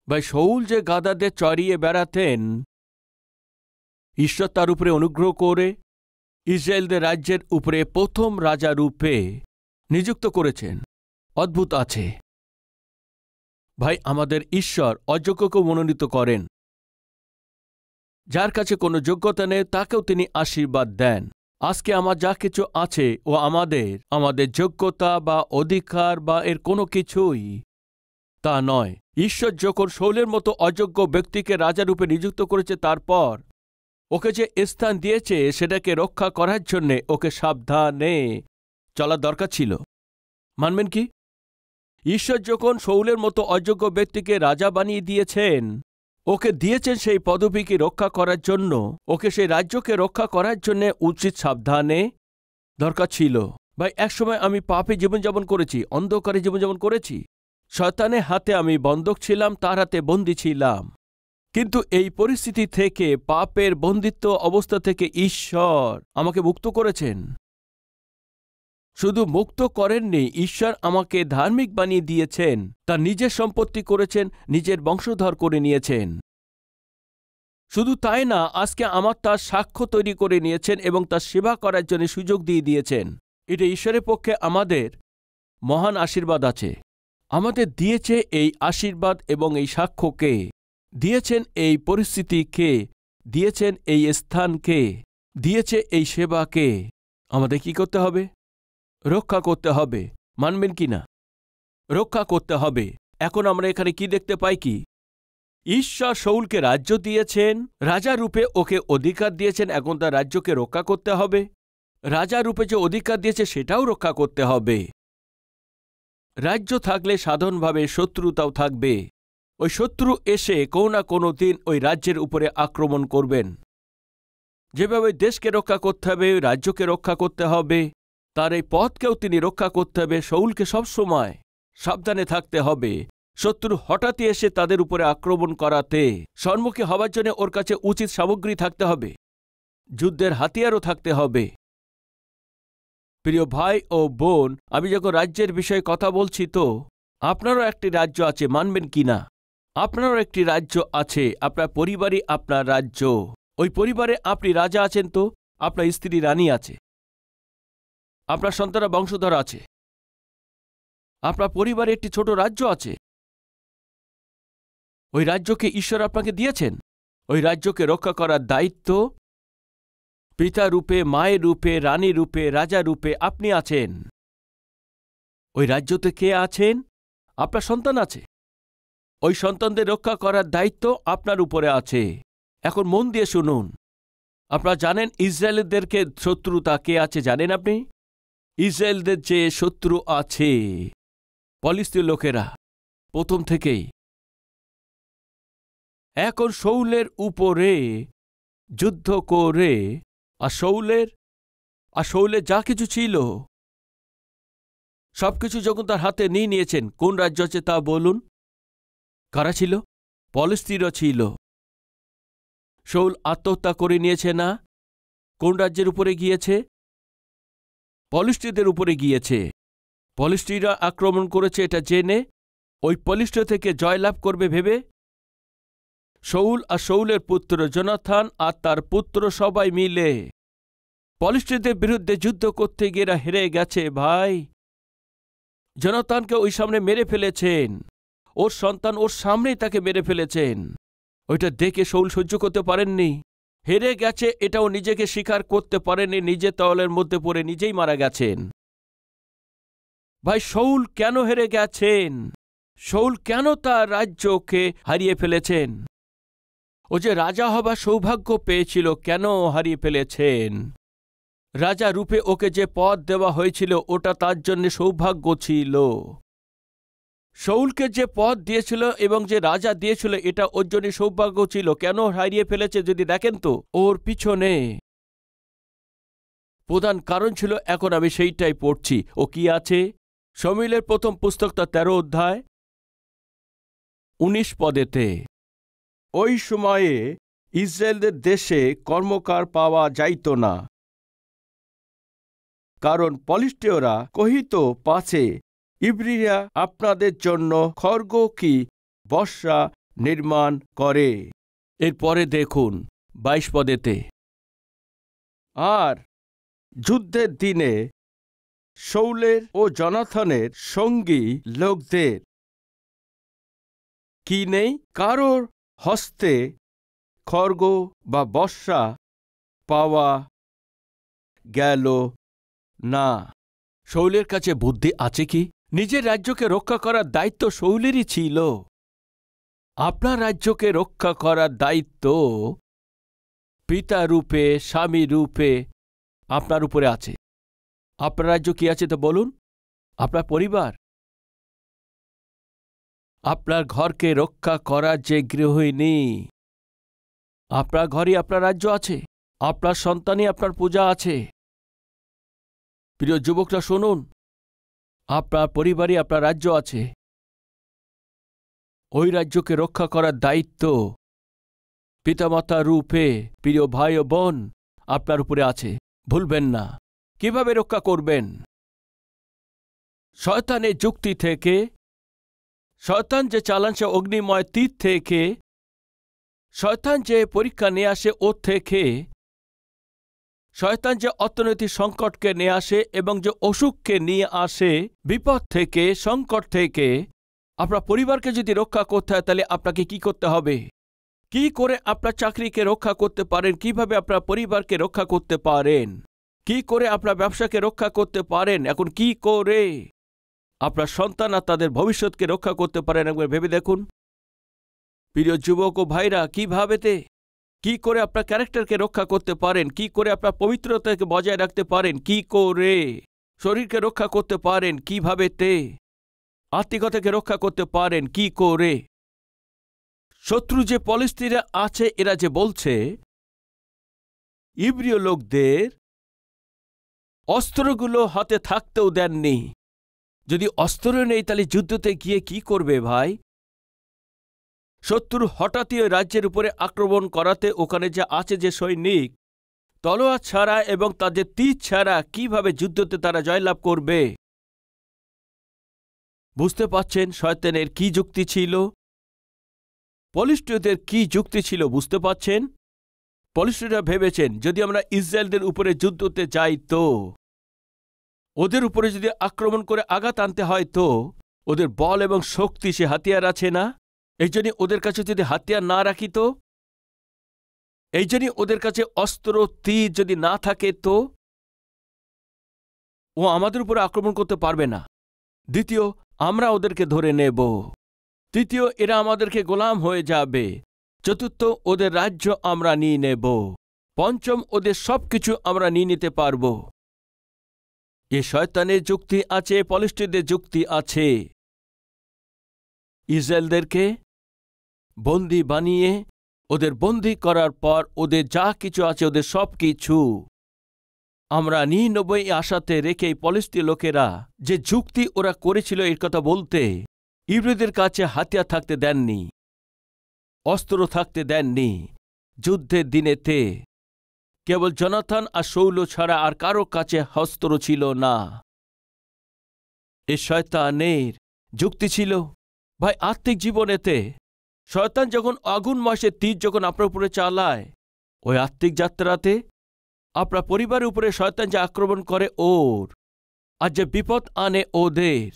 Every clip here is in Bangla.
ভাই শাউল যে গাধাদের চড়িয়ে বেড়াতেন, ঈশ্বর তার উপরে অনুগ্রহ করে ইসরায়েলদের রাজ্যের উপরে প্রথম রাজা রূপে নিযুক্ত করেছেন। অদ্ভুত আছে ভাই, আমাদের ঈশ্বর অযোগ্যকেও মনোনীত করেন। যার কাছে কোনো যোগ্যতা নেই তাকেও তিনি আশীর্বাদ দেন। আজকে আমার যা কিছু আছে ও আমাদের যোগ্যতা বা অধিকার বা এর কোনো কিছুই তা নয়। ঈশ্বর যখন শাউলের মতো অযোগ্য ব্যক্তিকে রাজারূপে নিযুক্ত করেছে, তারপর ওকে যে স্থান দিয়েছে সেটাকে রক্ষা করার জন্যে ওকে সাবধানে চলা দরকার ছিল। মানবেন কি? ঈশ্বর যখন শাউলের মতো অযোগ্য ব্যক্তিকে রাজা বানিয়ে দিয়েছেন, ওকে দিয়েছেন সেই পদবীকে রক্ষা করার জন্য, ওকে সেই রাজ্যকে রক্ষা করার জন্য উচিত সাবধানে দরকার ছিল। ভাই, একসময় আমি পাপে জীবনযাপন করেছি, অন্ধকারে জীবনযাপন করেছি, শয়তানের হাতে আমি বন্ধক ছিলাম, তার হাতে বন্দী ছিলাম। কিন্তু এই পরিস্থিতি থেকে, পাপের বন্দিত্ব অবস্থা থেকে ঈশ্বর আমাকে মুক্ত করেছেন। শুধু মুক্ত করেননি, ঈশ্বর আমাকে ধার্মিক বানিয়ে দিয়েছেন, তার নিজের সম্পত্তি করেছেন, নিজের বংশধর করে নিয়েছেন। শুধু তাই না, আজকে আমার তার সাক্ষ্য তৈরি করে নিয়েছেন এবং তার সেবা করার জন্য সুযোগ দিয়ে দিয়েছেন। এটা ঈশ্বরের পক্ষে আমাদের মহান আশীর্বাদ আছে। আমাদের দিয়েছে এই আশীর্বাদ এবং এই সাক্ষ্যকে, দিয়েছেন এই পরিস্থিতিকে, দিয়েছেন এই স্থানকে, দিয়েছে এই সেবাকে। আমাদের কি করতে হবে? রক্ষা করতে হবে। মানবেন কি না? রক্ষা করতে হবে। এখন আমরা এখানে কি দেখতে পাই? কি ঈশ্বর শাউলকে রাজ্য দিয়েছেন, রাজা রূপে ওকে অধিকার দিয়েছেন, এখন তার রাজ্যকে রক্ষা করতে হবে। রাজা রূপে যে অধিকার দিয়েছে সেটাও রক্ষা করতে হবে। রাজ্য থাকলে সাধারণভাবে শত্রুতাও থাকবে। ওই শত্রু এসে কোনো না কোনো দিন ওই রাজ্যের উপরে আক্রমণ করবেন। যেভাবে দেশকে রক্ষা করতে হবে, রাজ্যকে রক্ষা করতে হবে, তার এই পথকেও তিনি রক্ষা করতে হবে। শাউলকে সবসময় সাবধানে থাকতে হবে। শত্রু হঠাৎই এসে তাদের উপরে আক্রমণ করাতে সম্মুখী হওয়ার জন্য ওর কাছে উচিত সামগ্রী থাকতে হবে, যুদ্ধের হাতিয়ারও থাকতে হবে। প্রিয় ভাই ও বোন, আমি যখন রাজ্যের বিষয়ে কথা বলছি, তো আপনারও একটি রাজ্য আছে, মানবেন কি না? আপনারও একটি রাজ্য আছে, আপনার পরিবারই আপনার রাজ্য। ওই পরিবারে আপনি রাজা আছেন, তো আপনার স্ত্রী রানী আছে, আপনার সন্তানরা বংশধর আছে, আপনার পরিবারে একটি ছোট রাজ্য আছে। ওই রাজ্যকে ঈশ্বর আপনাকে দিয়েছেন। ওই রাজ্যকে রক্ষা করার দায়িত্ব পিতা রূপে, মায়ের রূপে, রানী রূপে, রাজা রূপে আপনি আছেন। ওই রাজ্যতে কে আছেন? আপনার সন্তান আছে। ওই সন্তানদের রক্ষা করার দায়িত্ব আপনার উপরে আছে। এখন মন দিয়ে শুনুন। আপনারা জানেন ইসরায়েলদেরকে শত্রুতা কে আছে? জানেন আপনি? ইসরায়েলদের যে শত্রু আছে ফিলিস্তিনীয় লোকেরা, প্রথম থেকেই। এখন শাউলের উপরে যুদ্ধ করে আর শাউলের যা কিছু ছিল সবকিছু যখন তার হাতে নিয়ে নিয়েছেন, কোন রাজ্য আছে তা বলুন? কারা ছিল? ফিলিস্তিনীরা ছিল। শাউল আত্মহত্যা করে নিয়েছে না? কোন রাজ্যের উপরে গিয়েছে? ফিলিস্তিনীদের উপরে গিয়েছে। ফিলিস্তিনীরা আক্রমণ করেছে এটা জেনে, ওই ফিলিস্তিন থেকে জয়লাভ করবে ভেবে শাউল আর শাউলের পুত্র জোনাথন আর তার পুত্র সবাই মিলে ফিলিস্তিনীদের বিরুদ্ধে যুদ্ধ করতে গিয়ে এরা হেরে গেছে। ভাই, জোনাথনকে ওই সামনে মেরে ফেলেছেন, ওর সন্তান ওর সামনেই তাকে মেরে ফেলেছেন। ওইটা দেখে শাউল সহ্য করতে পারেননি। হেরে গেছে এটাও নিজেকে স্বীকার করতে পারেননি, নিজে তওয়ালের মধ্যে পড়ে নিজেই মারা গেছেন। ভাই, শাউল কেন হেরে গেছেন? শাউল কেন তার রাজ্যকে হারিয়ে ফেলেছেন? ও যে রাজা হবার সৌভাগ্য পেয়েছিল, কেন হারিয়ে ফেলেছেন? রাজা রূপে ওকে যে পদ দেওয়া হয়েছিল ওটা তার জন্য সৌভাগ্য ছিল। শাউলকে যে পদ দিয়েছিল এবং যে রাজা দিয়েছিল এটা ওর জন্য সৌভাগ্য ছিল। কেন হারিয়ে ফেলেছে যদি দেখেন তো ওর পিছনে প্রধান কারণ ছিল। এখন আমি সেইটাই পড়ছি। ও কি আছে? শমূয়েলের প্রথম পুস্তক তার 13 অধ্যায় 19 পদেতে। ওই সময়ে ইসরায়েলদের দেশে কর্মকার পাওয়া যাইত না, কারণ পলিষ্টীয়রা কহিত পাছে ইব্রিরা আপনাদের জন্য খড়গ কি বর্ষা নির্মাণ করে। এরপরে দেখুন 22 পদেতে। আর যুদ্ধের দিনে শাউলের ও জনাথনের সঙ্গী লোকদের কি নেই? কারোর হস্তে খড়গ বা বর্ষা পাওয়া গেল না। শাউলের কাছে বুদ্ধি আছে কি? নিজের রাজ্যকে রক্ষা করার দায়িত্ব শাউলেরই ছিল। আপনার রাজ্যকে রক্ষা করার দায়িত্ব পিতা রূপে, স্বামী রূপে আপনার উপরে আছে। আপনার রাজ্য কি আছে তো বলুন? আপনার পরিবার। আপনার ঘরকে রক্ষা করার যে গৃহিণী, আপনার ঘরই আপনার রাজ্য আছে। আপনার সন্তানই আপনার পূজা আছে। প্রিয় যুবকরা শুনুন, আপনার পরিবারই আপনার রাজ্য আছে। ওই রাজ্যকে রক্ষা করার দায়িত্ব পিতামাতা রূপে প্রিয় ভাই ও বোন আপনার উপরে আছে। ভুলবেন না। কিভাবে রক্ষা করবেন? শয়তানের যুক্তি থেকে, শয়তান যে চালান সে অগ্নিময় তীর থেকে, শয়তান যে পরীক্ষা নিয়ে আসে ওর থেকে, শয়তান যে অর্থনৈতিক সংকটকে নিয়ে আসে এবং যে অসুখকে নিয়ে আসে, বিপদ থেকে, সংকট থেকে আপনার পরিবারকে যদি রক্ষা করতে হয় তাহলে আপনাকে কি করতে হবে? কি করে আপনার চাকরিকে রক্ষা করতে পারেন? কিভাবে আপনার পরিবারকে রক্ষা করতে পারেন? কি করে আপনার ব্যবসাকে রক্ষা করতে পারেন? এখন কি করে আপনার সন্তান আর তাদের ভবিষ্যৎকে রক্ষা করতে পারেন? একবার ভেবে দেখুন প্রিয় যুবক ও ভাইরা। কিভাবেতে কি করে আপনার ক্যারেক্টারকে রক্ষা করতে পারেন? কি করে আপনার পবিত্রতাকে বজায় রাখতে পারেন? কি করে শরীরকে রক্ষা করতে পারেন? কিভাবেতে আত্মিকতাকে রক্ষা করতে পারেন? কি করে? শত্রু যে পলিস্তিরা আছে এরা যে বলছে ইব্রীয় লোকদের অস্ত্রগুলো হাতে থাকতেও দেননি। যদি অস্ত্র নেই তাহলে যুদ্ধতে গিয়ে কি করবে ভাই? শত্রু হঠাৎই ওই রাজ্যের উপরে আক্রমণ করাতে ওখানে যে আছে যে সৈনিক, তলোয়ার ছাড়া এবং তাদের তীর ছাড়া কিভাবে যুদ্ধতে তারা জয়লাভ করবে? বুঝতে পাচ্ছেন শয়তানের কি যুক্তি ছিল? পলিষ্টীয়দের কি যুক্তি ছিল বুঝতে পাচ্ছেন? পলিষ্টীয়রা ভেবেছেন যদি আমরা ইসরায়েলদের উপরে যুদ্ধতে যাই তো ওদের উপরে যদি আক্রমণ করে আঘাত আনতে হয় তো ওদের বল এবং শক্তি সে হাতিয়ার আছে না। এই জন্য ওদের কাছে যদি হাতিয়ার না রাখি তো, এই জন্য ওদের কাছে অস্ত্র তীর যদি না থাকে তো ও আমাদের উপরে আক্রমণ করতে পারবে না। দ্বিতীয়, আমরা ওদেরকে ধরে নেব। তৃতীয়, এরা আমাদেরকে গোলাম হয়ে যাবে। চতুর্থ, ওদের রাজ্য আমরা নিয়ে নেব। পঞ্চম, ওদের সবকিছু আমরা নিয়ে নিতে পারব। এ শয়তানের যুক্তি আছে, পলিষ্টীয়দের যুক্তি আছে। ইসরায়েলদেরকে বন্দী বানিয়ে ওদের বন্দী করার পর ওদের যা কিছু আছে ওদের সব কিছু আমরা নিয়ে নেব এই আশাতে রেখে পলিষ্টীয় লোকেরা যে যুক্তি ওরা করেছিল এর কথা বলতে ইব্রীয়দের কাছে হাতিয়ার থাকতে দেননি, অস্ত্র থাকতে দেননি। যুদ্ধের দিনেতে কেবল জনাথন আর শাউল ছাড়া আর কারো কাছে অস্ত্র ছিল না। এ শয়তানের যুক্তি ছিল। ভাই আত্মিক জীবনেতে শয়তান যখন আগুন মাসে তীর যখন আপনার উপরে চালায়, ওই আত্মিক যাত্রাতে আপনার পরিবারের উপরে শয়তান যে আক্রমণ করে ওর আর যে বিপদ আনে ওদের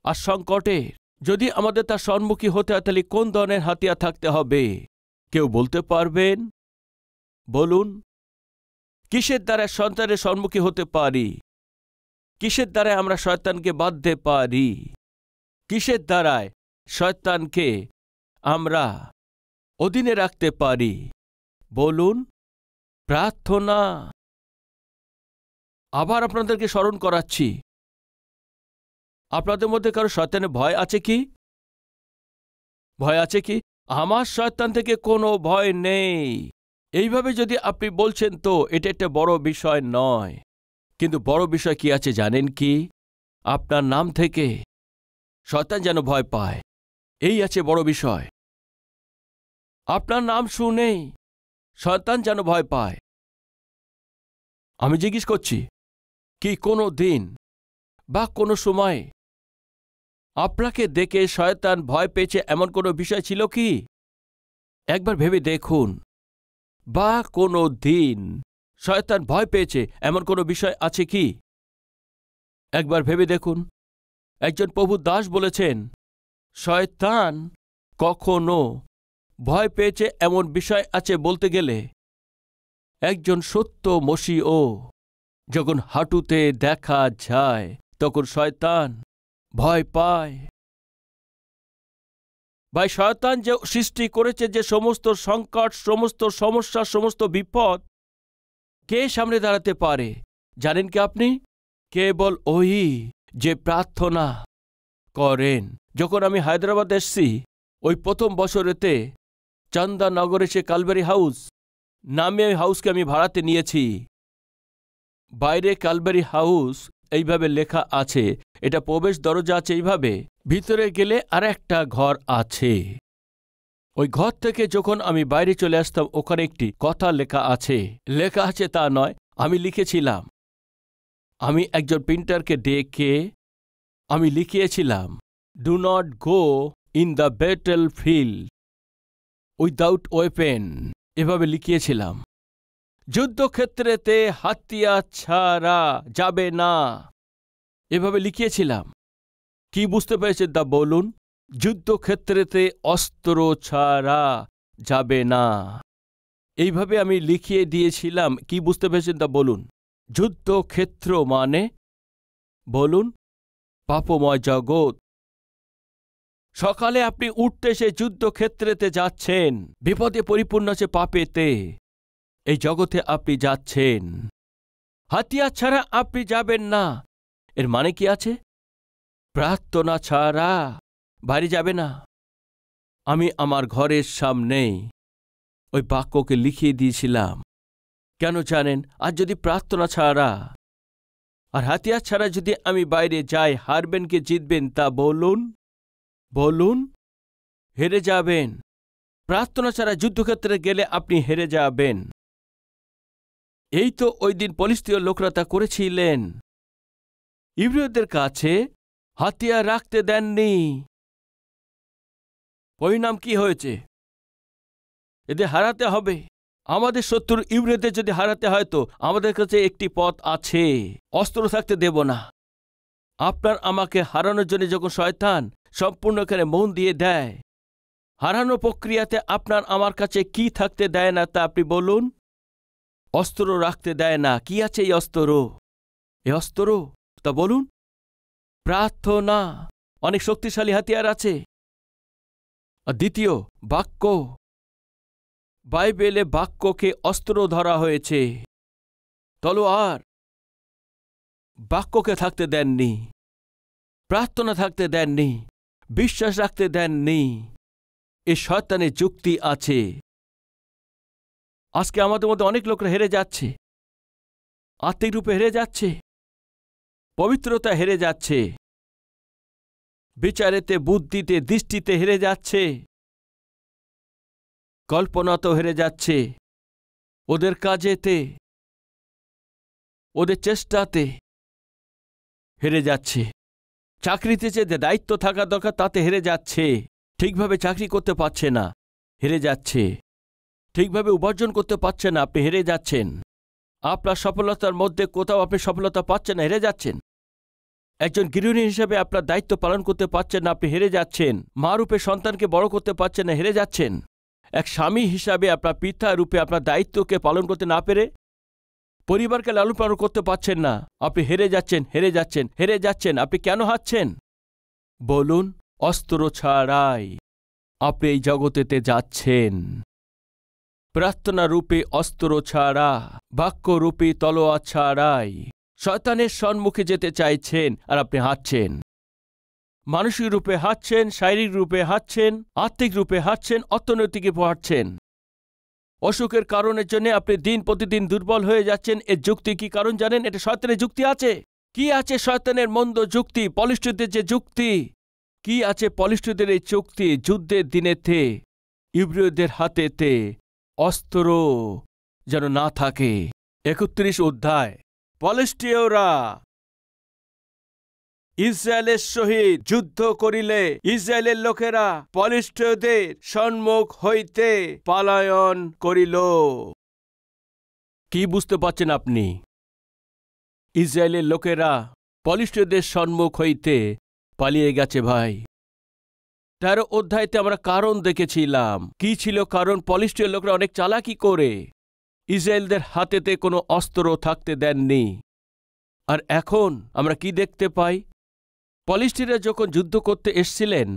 আর সংকটের, যদি আমাদের তার সম্মুখী হতে হয় তাহলে কোন ধরনের হাতিয়ার থাকতে হবে? কেউ বলতে পারবেন? বলুন, কিসের দ্বারা সন্তানের সম্মুখী হতে পারি? কিসের দ্বারায় আমরা শয়তানকে বাঁধতে পারি? কিসের দ্বারায়? শয়তানকে আমরা অধীনে রাখতে পারি? বলুন, প্রার্থনা। আবার আপনাদেরকে স্মরণ করাচ্ছি, আপনাদের মধ্যে কারো শয়তানের ভয় আছে কি? ভয় আছে কি? আমার শয়তান থেকে কোনো ভয় নেই। এইভাবে যদি আপনি বলছেন তো এটা একটা বড় বিষয় নয়, কিন্তু বড় বিষয় কি আছে জানেন কি? আপনার নাম থেকে শয়তান যেন ভয় পায়, এই আছে বড় বিষয়। আপনার নাম শুনেই শয়তান যেন ভয় পায়। আমি জিজ্ঞেস করছি, কি কোনো দিন বা কোনো সময় আপনাকে দেখে শয়তান ভয় পেয়েছে এমন কোনো বিষয় ছিল কি? একবার ভেবে দেখুন। বা কোনো দিন শয়তান ভয় পেয়েছে এমন কোনো বিষয় আছে কি? একবার ভেবে দেখুন। একজন প্রভুর দাস বলেছেন, শয়তান কখনো ভয় পেয়েছে এমন বিষয় আছে বলতে গেলে একজন সত্য মসিও যখন হাঁটুতে দেখা যায় তখন শয়তান ভয় পায়। ভাই, শয়তান যে সৃষ্টি করেছে যে সমস্ত সংকট, সমস্ত সমস্যা, সমস্ত বিপদ, কে সামনে দাঁড়াতে পারে জানেন কি আপনি? কেবল ওই যে প্রার্থনা করেন। যখন আমি হায়দ্রাবাদ এসছি, ওই প্রথম বছরেতে চন্দানগরে সে কালবেরি হাউস নামে ওই হাউসকে আমি ভাড়াতে নিয়েছি। বাইরে কালবেরি হাউস এইভাবে লেখা আছে, এটা প্রবেশ দরজা আছে এইভাবে, ভিতরে গেলে আর একটা ঘর আছে। ওই ঘর থেকে যখন আমি বাইরে চলে আসতাম ওখানে একটি কথা লেখা আছে। লেখা আছে তা নয়, আমি লিখেছিলাম। আমি একজন প্রিন্টারকে ডেকে আমি লিখিয়েছিলাম, do not go in the battle field without weapon. এভাবে লিখিয়েছিলাম, যুদ্ধক্ষেত্রেতে হাতিয়ার ছাড়া যাবে না। এভাবে লিখিয়েছিলাম। কি বুঝতে পেরেছেন তা বলুন? যুদ্ধক্ষেত্রেতে অস্ত্র ছাড়া যাবে না। এইভাবে আমি লিখিয়ে দিয়েছিলাম। কি বুঝতে পেরেছেন তা বলুন? যুদ্ধক্ষেত্র মানে বলুন, পাপময় জগৎ। সকালে আপনি উঠতে সে যুদ্ধক্ষেত্রেতে যাচ্ছেন, বিপদে পরিপূর্ণ আছে পাপেতে। এই জগতে আপনি যাচ্ছেন, হাতিয়ার ছাড়া আপনি যাবেন না। এর মানে কি আছে? প্রার্থনা ছাড়া বাড়ি যাবে না। আমি আমার ঘরের সামনে ওই বাক্যকে লিখিয়ে দিয়েছিলাম। কেন জানেন? আর যদি প্রার্থনা ছাড়া আর হাতিয়ার ছাড়া যদি আমি বাইরে যাই, হারবেন কি জিতবেন তা বলুন? বলুন, হেরে যাবেন। প্রার্থনা ছাড়া যুদ্ধক্ষেত্রে গেলে আপনি হেরে যাবেন। এই তো ওই দিন ফিলিস্তীয় লোকরা তা করেছিলেন। ইব্রিয়দের কাছে হাতিয়ার রাখতে দেননি। পরিণাম কি হয়েছে? এদের হারাতে হবে। আমাদের শত্রু ইব্রিয়দের যদি হারাতে হয় তো আমাদের কাছে একটি পথ আছে, অস্ত্র থাকতে দেব না। আপনার আমাকে হারানোর জন্য যখন শয়তান সম্পূর্ণ এখানে মন দিয়ে দেয়, হারানোর প্রক্রিয়াতে আপনার আমার কাছে কি থাকতে দেয় না তা আপনি বলুন? অস্ত্র রাখতে দেয় না। কি আছে এই অস্ত্র? এই অস্ত্র তা বলুন? প্রার্থনা। অনেক শক্তিশালী হাতিয়ার আছে। আর দ্বিতীয়, বাক্য। বাইবেলে বাক্যকে অস্ত্র ধরা হয়েছে। তলোয়ার। বাক্যকে থাকতে দেননি, প্রার্থনা থাকতে দেননি, বিশ্বাস রাখতে দেননি। এ শয়তানের যুক্তি আছে। আজকে আমাদের মধ্যে অনেক লোকরা হেরে যাচ্ছে, আত্মিক রূপে হেরে যাচ্ছে, পবিত্রতা হেরে যাচ্ছে, বিচারেতে, বুদ্ধিতে, দৃষ্টিতে হেরে যাচ্ছে, কল্পনাতেও হেরে যাচ্ছে, ওদের কাজেতে, ওদের চেষ্টাতে হেরে যাচ্ছে। চাকরিতে যে দায়িত্ব থাকা দরকার তাতে হেরে যাচ্ছে। ঠিকভাবে চাকরি করতে পারছে না, হেরে যাচ্ছে। ঠিকভাবে উপার্জন করতে পারছে না, আপনি হেরে যাচ্ছেন। আপনার সফলতার মধ্যে কোথাও আপনি সফলতা পাচ্ছেন না, হেরে যাচ্ছেন। একজন গৃহিণী হিসেবে আপনার দায়িত্ব পালন করতে পারছেন না, আপনি হেরে যাচ্ছেন। মা রূপে সন্তানকে বড় করতে পারছেন না, হেরে যাচ্ছেন। এক স্বামী হিসাবে আপনার পিতা রূপে আপনার দায়িত্বকে পালন করতে না পেরে পরিবারকে লালন পালন করতে পারছেন না, আপনি হেরে যাচ্ছেন, হেরে যাচ্ছেন, হেরে যাচ্ছেন। আপনি কেন হারছেন বলুন? অস্ত্র ছাড়াই আপনি এই জগতেতে যাচ্ছেন। প্রার্থনা রূপে অস্ত্র ছাড়া, বাক্য রূপে তলোয়ার ছাড়াই শয়তানের সম্মুখে যেতে চাইছেন, আর আপনি হাঁটছেন। মানসিক রূপে হাঁটছেন, শারীরিক রূপে হাঁটছেন, আর্থিক রূপে হাঁটছেন, অর্থনৈতিক রূপে হাঁটছেন। অসুখের কারণের জন্য আপনি দিন প্রতিদিন দুর্বল হয়ে যাচ্ছেন। এর যুক্তি কি কারণ জানেন? এটা শয়তানের যুক্তি আছে। কি আছে শয়তানের মন্দ যুক্তি? পলিস্টদের যে যুক্তি, কি আছে পলিস্টদের এই চুক্তি? যুদ্ধের দিনেতে ইব্রিয়দের হাতেতে অস্ত্র যেন না থাকে। ৩১ অধ্যায়। পলিস্টীয়রা ইসরায়েলের সহিত যুদ্ধ করিলে ইসরায়েলের লোকেরা পলিস্টীয়দের সম্মুখ হইতে পলায়ন করিল। কি বুঝতে পারছেন আপনি? ইসরায়েলের লোকেরা পলিস্টীয়দের সম্মুখ হইতে পালিয়ে গেছে ভাই। ১৩ অধ্যায়তে আমরা কারণ দেখেছিলাম। কি ছিল কারণ? পলিস্টীয় লোকরা অনেক চালাকি করে ইসরায়েলদের হাতেতে কোনো অস্ত্র থাকতে দেননি। আর এখন আমরা কি দেখতে পাই? পলিস্টীয়রা যখন যুদ্ধ করতে এসছিলেন,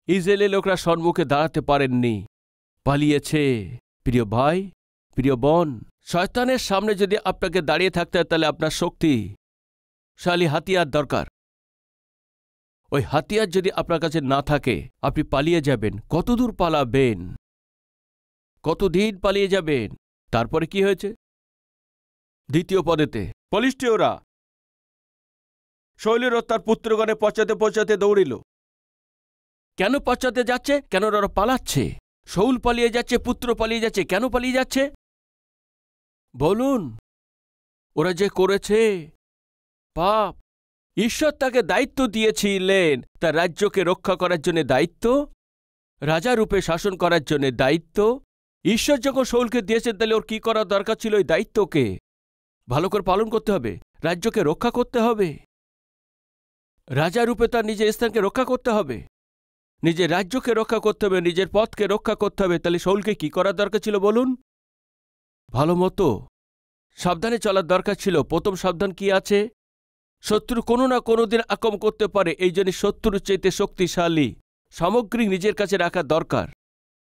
ইসরায়েলের লোকরা সম্মুখে দাঁড়াতে পারেননি, পালিয়েছে। প্রিয় ভাই, প্রিয় বোন, শয়তানের সামনে যদি আপনাকে দাঁড়িয়ে থাকতে হয়, তাহলে আপনার শক্তিশালী হাতিয়ার দরকার। ওই হাতিয়ার যদি আপনার কাছে না থাকে, আপনি পালিয়ে যাবেন। কতদূর পালাবেন? কতদিন পালিয়ে যাবেন? তারপরে কি হয়েছে? ২য় পদেতে পলিস্টীয়রা শৈলের ও তার পুত্রগণে পশ্চাতে পশ্চাতে দৌড়িল। কেন পশ্চাতে যাচ্ছে? কেন ওরা পালাচ্ছে? শৌল পালিয়ে যাচ্ছে, পুত্র পালিয়ে যাচ্ছে। কেন পালিয়ে যাচ্ছে বলুন? ওরা যে করেছে পাপ। ঈশ্বর তাকে দায়িত্ব দিয়েছিলেন তার রাজ্যকে রক্ষা করার জন্য, দায়িত্ব, রাজা রূপে শাসন করার জন্য দায়িত্ব। ঈশ্বর যখন শৌলকে দিয়েছেন, তাহলে ওর কি করা দরকার ছিল? ওই দায়িত্বকে ভালো করে পালন করতে হবে, রাজ্যকে রক্ষা করতে হবে, রাজা রূপে তার নিজের স্থানকে রক্ষা করতে হবে, নিজের রাজ্যকে রক্ষা করতে হবে, নিজের পথকে রক্ষা করতে হবে। তাহলে শৌলকে কি করার দরকার ছিল বলুন? ভালো মতো সাবধানে চলার দরকার ছিল। প্রথম সাবধান কি আছে? শত্রু কোনো না কোনো দিন আক্রমণ করতে পারে, এই জন্য শত্রুর চাইতে শক্তিশালী সামগ্রী নিজের কাছে রাখা দরকার।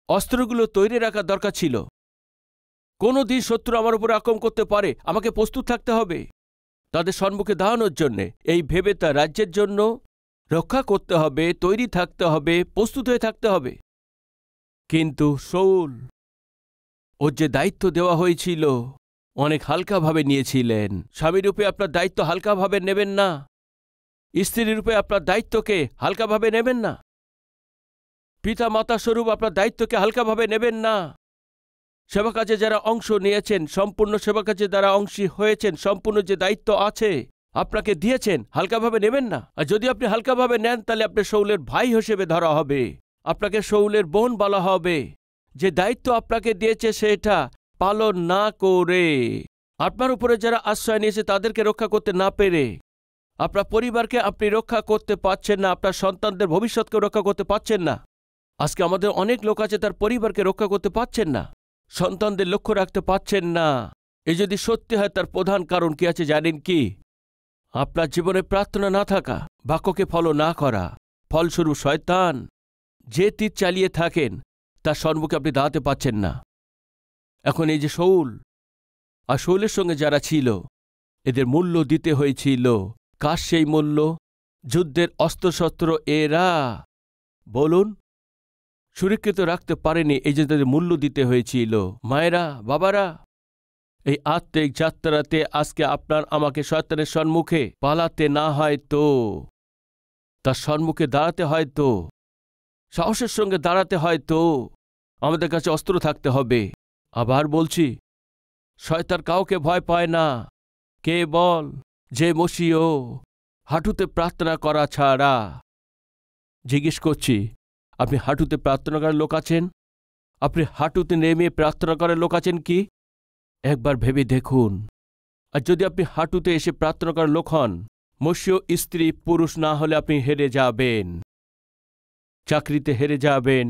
অস্ত্রগুলো তৈরি রাখা দরকার ছিল। কোনো দিন শত্রু আমার উপরে আক্রমণ করতে পারে, আমাকে প্রস্তুত থাকতে হবে তাদের সম্মুখে দাঁড়ানোর জন্যে। এই ভেবে তার রাজ্যের জন্য রক্ষা করতে হবে, তৈরি থাকতে হবে, প্রস্তুত হয়ে থাকতে হবে। কিন্তু শৌল, ওর যে দায়িত্ব দেওয়া হয়েছিল, অনেক হালকাভাবে নিয়েছিলেন। স্বামীরূপে আপনার দায়িত্ব হালকাভাবে নেবেন না, স্ত্রী রূপে আপনার দায়িত্বকে হালকাভাবে নেবেন না, পিতা মাতা স্বরূপ আপনার দায়িত্বকে হালকাভাবে নেবেন না। সেবা কাজে যারা অংশ নিয়েছেন, সম্পূর্ণ সেবা কাজে যারা অংশী হয়েছেন, সম্পূর্ণ যে দায়িত্ব আছে আপনাকে দিয়েছেন, হালকাভাবে নেবেন না। আর যদি আপনি হালকাভাবে নেন, তাহলে আপনি শৌলের ভাই হিসেবে ধরা হবে, আপনাকে শৌলের বোন বলা হবে। যে দায়িত্ব আপনাকে দিয়েছে সেটা পালন না করে, আপনার উপরে যারা আশ্রয় নিয়েছে তাদেরকে রক্ষা করতে না পেরে, আপনার পরিবারকে আপনি রক্ষা করতে পারছেন না, আপনার সন্তানদের ভবিষ্যৎকে রক্ষা করতে পারছেন না। আজকে আমাদের অনেক লোক আছে তার পরিবারকে রক্ষা করতে পারছেন না, সন্তানদের লক্ষ্য রাখতে পারছেন না। এ যদি সত্যি হয়, তার প্রধান কারণ কি আছে জানেন কি? আপনার জীবনে প্রার্থনা না থাকা, বাক্যকে ফলো না করা। ফলস্বরূপ শয়তান যে তীর চালিয়ে থাকেন, তার সম্মুখে আপনি দাঁড়াতে পারছেন না। এখন এই যে শৌল আর শৌলের সঙ্গে যারা ছিল, এদের মূল্য দিতে হয়েছিল। কার সেই মূল্য? যুদ্ধের অস্ত্রশস্ত্র এরা বলুন সুরক্ষিত রাখতে পারেনি, এই যে তাদের মূল্য দিতে হয়েছিল। মায়েরা, বাবারা, এই আত্মিক যাত্রাতে আজকে আপনার আমাকে শয়তানের সম্মুখে পালাতে না হয় তো, তার সম্মুখে দাঁড়াতে হয় তো, সাহসের সঙ্গে দাঁড়াতে হয় তো, আমাদের কাছে অস্ত্র থাকতে হবে। আবার বলছি, শয়তান কাউকে ভয় পায় না, কেবল যে মসিও হাঁটুতে প্রার্থনা করা ছাড়া। জিজ্ঞেস করছি, আপনি হাঁটুতে প্রার্থনা করার লোক আছেন? আপনি হাঁটুতে নেমে প্রার্থনা করার লোক আছেন কি? একবার ভেবে দেখুন। আর যদি আপনি হাঁটুতে এসে প্রার্থনা করার লোক হন, মসিও স্ত্রী পুরুষ না হলে আপনি হেরে যাবেন, চাকরিতে হেরে যাবেন,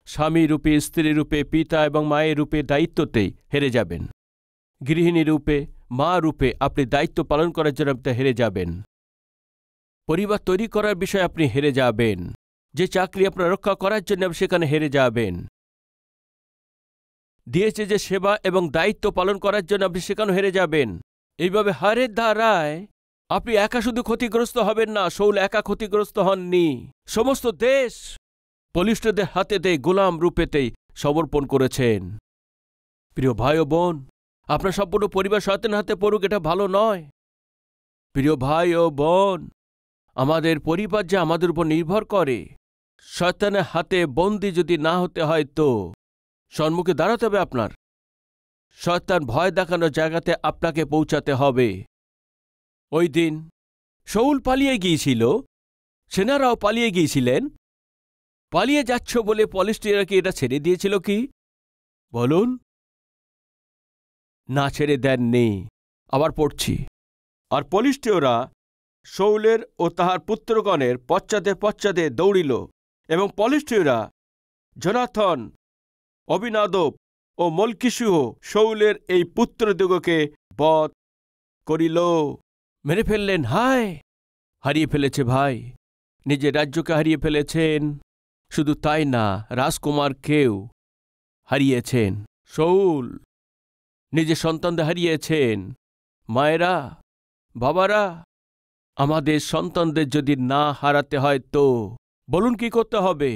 স্বামী রূপে, স্ত্রী রূপে, পিতা এবং মায়ের রূপে দায়িত্বতেই হেরে যাবেন, গৃহিণী রূপে, মা রূপে আপনি দায়িত্ব পালন করার জন্য আপনি হেরে যাবেন। পরিবার তৈরি করার বিষয়ে আপনি হেরে যাবেন। যে চাকরি আপনার রক্ষা করার জন্য সেখানে হেরে যাবেন। দিয়েছে যে সেবা এবং দায়িত্ব পালন করার জন্য আপনি সেখানে হেরে যাবেন। এইভাবে হারের দ্বারায় আপনি একা শুধু ক্ষতিগ্রস্ত হবেন না, শৌল একা ক্ষতিগ্রস্ত হননি। সমস্ত দেশ পলিষ্টদের হাতেতেই গোলাম রূপেতেই সমর্পণ করেছেন। প্রিয় ভাই ও বোন, আপনার সম্পূর্ণ পরিবার শয়তানের হাতে পড়ুক, এটা ভালো নয়। প্রিয় ভাই ও বোন, আমাদের পরিবার যে আমাদের উপর নির্ভর করে, শয়তানের হাতে বন্দী যদি না হতে হয় তো সম্মুখে দাঁড়াতে হবে আপনার। শয়তান ভয় দেখানোর জায়গাতে আপনাকে পৌঁছাতে হবে। ওই দিন শাউল পালিয়ে গিয়েছিল, সেনারাও পালিয়ে গিয়েছিলেন। পালিয়ে যাচ্ছ বলে পলিষ্টীয়রা কি এটা ছেড়ে দিয়েছিল কি? বলুন, না, ছেড়ে দেননি। আবার পড়ছি, আর পলিষ্টীয়রা শাউলের ও তাহার পুত্রগণের পশ্চাতে পশ্চাতে দৌড়িল, এবং পলিষ্টীয়রা জোনাথন, অবিনাদব ও মলকিসুহ শাউলের এই পুত্রদিগকে বধ করিল। মেরে ফেললেন। হায়, হারিয়ে ফেলেছে ভাই, নিজের রাজ্যকে হারিয়ে ফেলেছেন। শুধু তাই না, রাজকুমারকেও হারিয়েছেন। শাউল নিজের সন্তানদের হারিয়েছেন। মায়েরা, বাবারা, আমাদের সন্তানদের যদি না হারাতে হয় তো বলুন কি করতে হবে?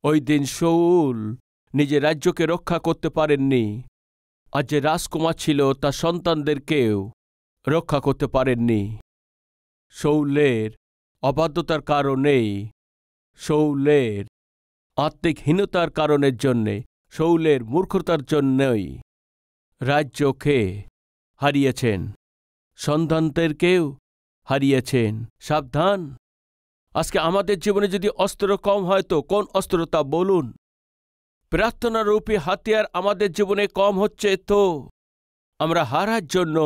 ওই দিন শাউল নিজের রাজ্যকে রক্ষা করতে পারেননি, আর যে রাজকুমার ছিল তার সন্তানদেরকেও রক্ষা করতে পারেননি। শাউলের অবাধ্যতার কারণেই, শাউলের আত্মিকহীনতার কারণের জন্যে, শাউলের মূর্খতার জন্যই রাজ্যকে হারিয়েছেন, সন্তানদেরকেও হারিয়েছেন। সাবধান, আজকে আমাদের জীবনে যদি অস্ত্র কম হয় তো কোন অস্ত্র তা বলুন? প্রার্থনারূপী হাতিয়ার আমাদের জীবনে কম হচ্ছে তো আমরা হারার জন্য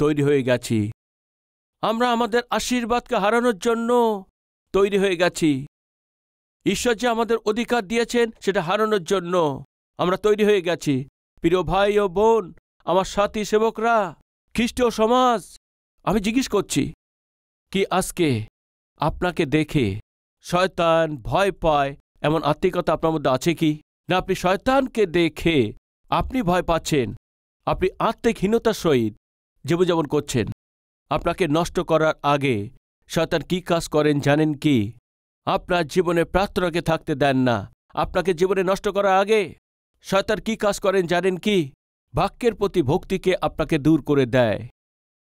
তৈরি হয়ে গেছি। আমরা আমাদের আশীর্বাদকে হারানোর জন্য তৈরি হয়ে গেছি। ঈশ্বর যে আমাদের অধিকার দিয়েছেন সেটা হারানোর জন্য আমরা তৈরি হয়ে গেছি। প্রিয় ভাই ও বোন, আমার সাথী সেবকরা, খ্রিস্টীয় সমাজ, আমি জিজ্ঞেস করছি, কি আজকে আপনাকে দেখে শয়তান ভয় পায় এমন আত্মিকতা আপনার মধ্যে আছে কি? না আপনি শয়তানকে দেখে আপনি ভয় পাচ্ছেন, আপনি আত্মিকহীনতার সহিত জীবনযাপন করছেন। আপনাকে নষ্ট করার আগে শয়তান কি কাজ করেন জানেন কি? আপনার জীবনে প্রার্থনাকে থাকতে দেন না। আপনাকে জীবনে নষ্ট করার আগে শয়তান কি কাজ করেন জানেন কি? বাক্যের প্রতি ভক্তিকে আপনাকে দূর করে দেয়।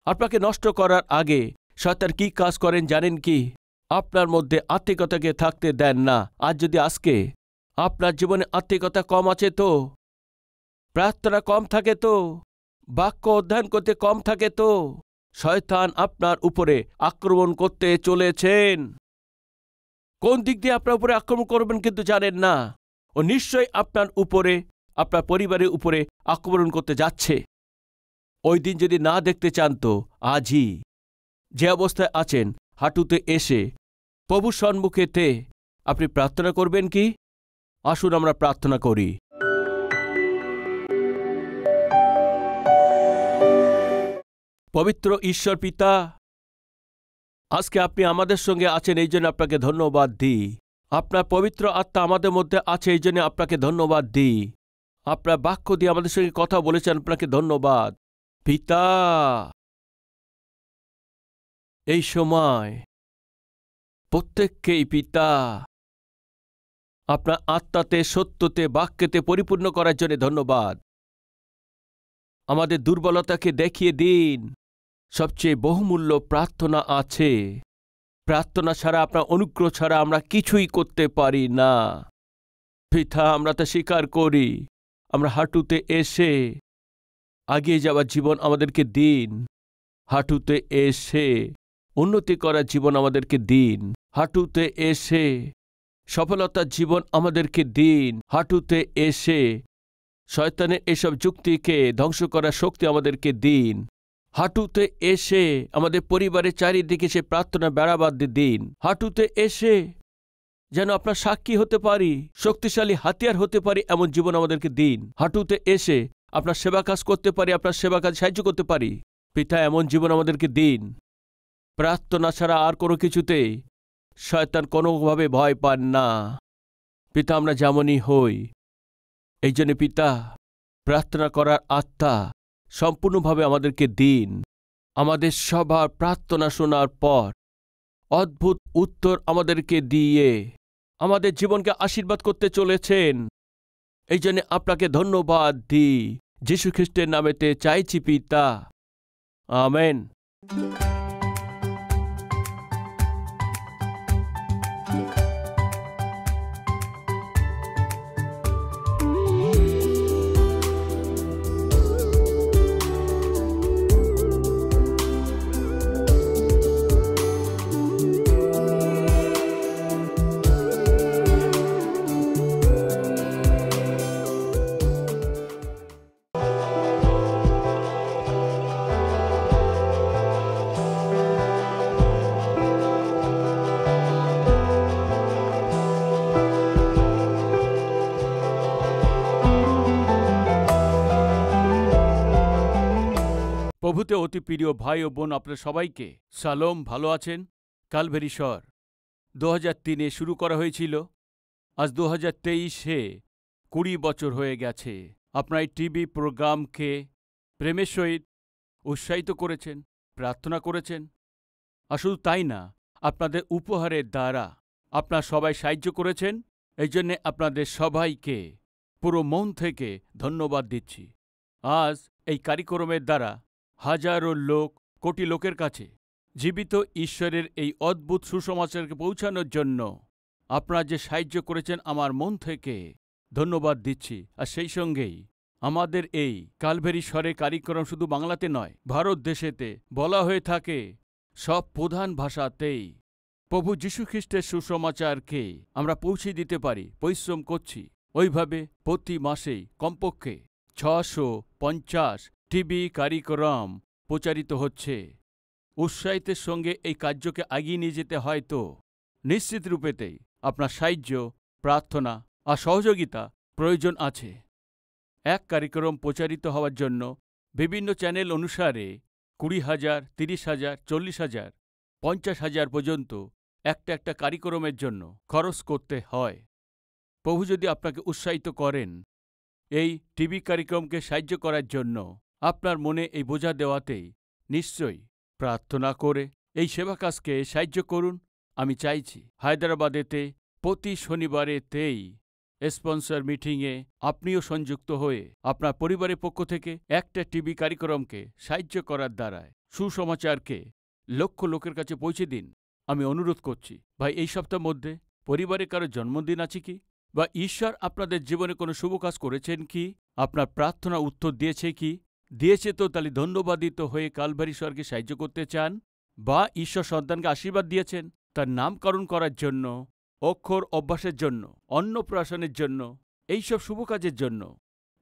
আপনাকে নষ্ট করার আগে শয়তান কি কাজ করেন জানেন কি? আপনার মধ্যে আত্মিকতাকে থাকতে দেন না। আজ যদি আজকে আপনার জীবনে আত্মিকতা কম আছে তো, প্রার্থনা কম থাকে তো, বাক্য অধ্যয়ন করতে কম থাকে তো, শয়তান আপনার উপরে আক্রমণ করতে চলেছেন। কোন দিক দিয়ে আপনার উপরে আক্রমণ করবেন কিন্তু জানেন না। ও নিশ্চয়ই আপনার উপরে, আপনার পরিবারের উপরে আক্রমণ করতে যাচ্ছে। ওই দিন যদি না দেখতে চান তো আজই যে অবস্থায় আছেন হাঁটুতে এসে প্রভুর সম্মুখেতে আপনি প্রার্থনা করবেন কি? আসুন আমরা প্রার্থনা করি। পবিত্র ঈশ্বর পিতা, আজকে আপনি আমাদের সঙ্গে আছেন, এই জন্য আপনাকে ধন্যবাদ দিই। আপনার পবিত্র আত্মা আমাদের মধ্যে আছে, এই জন্য আপনাকে ধন্যবাদ দিই। আপনার বাক্য দিয়ে আমাদের সঙ্গে কথা বলেছেন, আপনাকে ধন্যবাদ পিতা। এই সময় প্রত্যেককেই পিতা আপনার আত্মাতে, সত্যতে, বাক্যেতে পরিপূর্ণ করার জন্য ধন্যবাদ। আমাদের দুর্বলতাকে দেখিয়ে দিন। সবচেয়ে বহুমূল্য প্রার্থনা আছে। প্রার্থনা ছাড়া, আপনার অনুগ্রহ ছাড়া আমরা কিছুই করতে পারি না পিতা। আমরা তা স্বীকার করি। আমরা হাঁটুতে এসে এগিয়ে যাওয়ার জীবন আমাদেরকে দিন। হাঁটুতে এসে উন্নতি করার জীবন আমাদেরকে দিন। হাঁটুতে এসে সফলতার জীবন আমাদেরকে দিন। হাঁটুতে এসে শয়তানের এসব যুক্তিকে ধ্বংস করার শক্তি আমাদেরকে দিন। হাঁটুতে এসে আমাদের পরিবারের চারিদিকে সে প্রার্থনা বেড়াবাদ দিন। হাঁটুতে এসে যেন আপনার সাক্ষী হতে পারি, শক্তিশালী হাতিয়ার হতে পারি, এমন জীবন আমাদেরকে দিন। হাঁটুতে এসে আপনার সেবা কাজ করতে পারি, আপনার সেবা কাজ সাহায্য করতে পারি পিতা, এমন জীবন আমাদেরকে দিন। প্রার্থনা ছাড়া আর কোনো কিছুতে শয়তান কোনোভাবে ভয় পান না। পিতা, আমরা যেমনই হই, এই জন্য পিতা, প্রার্থনা করার আত্মা সম্পূর্ণভাবে আমাদেরকে দিন। আমাদের সবার প্রার্থনা শোনার পর অদ্ভুত উত্তর আমাদেরকে দিয়ে আমাদের জীবনকে আশীর্বাদ করতে চলেছেন। এই জন্য আপনাকে ধন্যবাদ দিই। যীশু খ্রিস্টের নামেতে চাইছি পিতা, আমেন। প্রভুতে অতি প্রিয় ভাই ও বোন, আপনার সবাইকে শালোম। ভালো আছেন? কালভেরি শহর 2003-এ শুরু করা হয়েছিল। আজ 2023-এ 20 বছর হয়ে গেছে। আপনার এই টিভি প্রোগ্রামকে প্রেমের সহিত উৎসাহিত করেছেন, প্রার্থনা করেছেন। আর শুধু তাই না, আপনাদের উপহারের দ্বারা আপনারা সবাই সাহায্য করেছেন। এই জন্যে আপনাদের সবাইকে পুরো মন থেকে ধন্যবাদ দিচ্ছি। আজ এই কার্যক্রমের দ্বারা হাজারো লোক, কোটি লোকের কাছে জীবিত ঈশ্বরের এই অদ্ভুত সুসমাচারকে পৌঁছানোর জন্য আপনারা যে সাহায্য করেছেন, আমার মন থেকে ধন্যবাদ দিচ্ছি। আর সেই সঙ্গেই আমাদের এই কালভেরি স্বরে কার্যক্রম শুধু বাংলাতে নয়, ভারত দেশেতে বলা হয়ে থাকে সব প্রধান ভাষাতেই প্রভু যীশু খ্রিস্টের সুসমাচারকে আমরা পৌঁছে দিতে পারি। পরিশ্রম করছি। ওইভাবে প্রতি মাসেই কমপক্ষে 650 টিভি কার্যক্রম প্রচারিত হচ্ছে। উৎসাহিতের সঙ্গে এই কার্যকে এগিয়ে নিয়ে যেতে হয় তো নিশ্চিত রূপেতেই আপনার সাহায্য, প্রার্থনা আর সহযোগিতা প্রয়োজন আছে। এক কার্যক্রম প্রচারিত হওয়ার জন্য বিভিন্ন চ্যানেল অনুসারে 20,000, 30,000, 40,000, 50,000 পর্যন্ত একটা কার্যক্রমের জন্য খরচ করতে হয়। প্রভু যদি আপনাকে উৎসাহিত করেন এই টিভি কার্যক্রমকে সাহায্য করার জন্য, আপনার মনে এই বোঝা দেওয়াতেই নিশ্চয়ই প্রার্থনা করে এই সেবা কাজকে সাহায্য করুন। আমি চাইছি হায়দ্রাবাদেতে প্রতি শনিবারেতেই স্পন্সর মিটিংয়ে আপনিও সংযুক্ত হয়ে আপনার পরিবারের পক্ষ থেকে একটা টিভি কার্যক্রমকে সাহায্য করার দ্বারায় সুসমাচারকে লক্ষ লোকের কাছে পৌঁছে দিন। আমি অনুরোধ করছি, ভাই, এই সপ্তাহের মধ্যে পরিবারে কারো জন্মদিন আছে কি? বা ঈশ্বর আপনাদের জীবনে কোনো শুভ কাজ করেছেন কি? আপনার প্রার্থনা উত্তর দিয়েছে কি? দিয়েছে তো তাহলে ধন্যবাদিত হয়ে কালভারি স্বর্গে সাহায্য করতে চান? বা ঈশ্বর সন্তানকে আশীর্বাদ দিয়েছেন তার নামকরণ করার জন্য, অক্ষর অভ্যাসের জন্য, অন্নপ্রাশনের জন্য, এইসব শুভ কাজের জন্য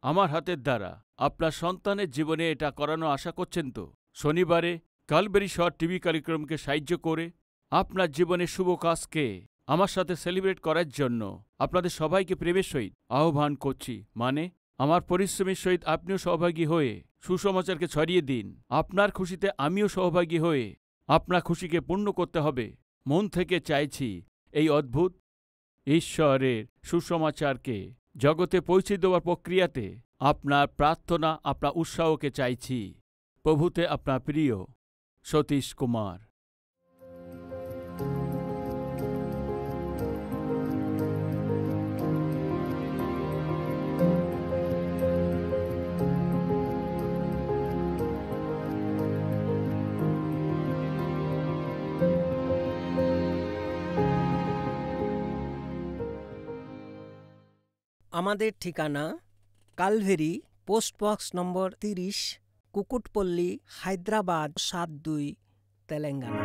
আমার হাতের দ্বারা আপনার সন্তানের জীবনে এটা করানো আশা করছেন তো? শনিবারে কালভারি স্বর টিভি কার্যক্রমকে সাহায্য করে আপনার জীবনের শুভ কাজকে আমার সাথে সেলিব্রেট করার জন্য আপনাদের সবাইকে প্রেমের সহিত আহ্বান করছি। মানে আমার পরিশ্রমের সহিত আপনিও সহভাগী হয়ে সুসমাচারকে ছড়িয়ে দিন। আপনার খুশিতে আমিও সহভাগী হয়ে আপনার খুশিকে পূর্ণ করতে হবে। মন থেকে চাইছি এই অদ্ভুত ঈশ্বরের সুসমাচারকে জগতে পৌঁছে দেওয়ার প্রক্রিয়াতে আপনার প্রার্থনা, আপনার উৎসাহকে চাইছি। প্রভুতে আপনার প্রিয় সতীশ কুমার। আমাদের ঠিকানা কালভেরি, পোস্টবক্স নম্বর 30, কুকুটপল্লী, হায়দ্রাবাদ 72, তেলেঙ্গানা।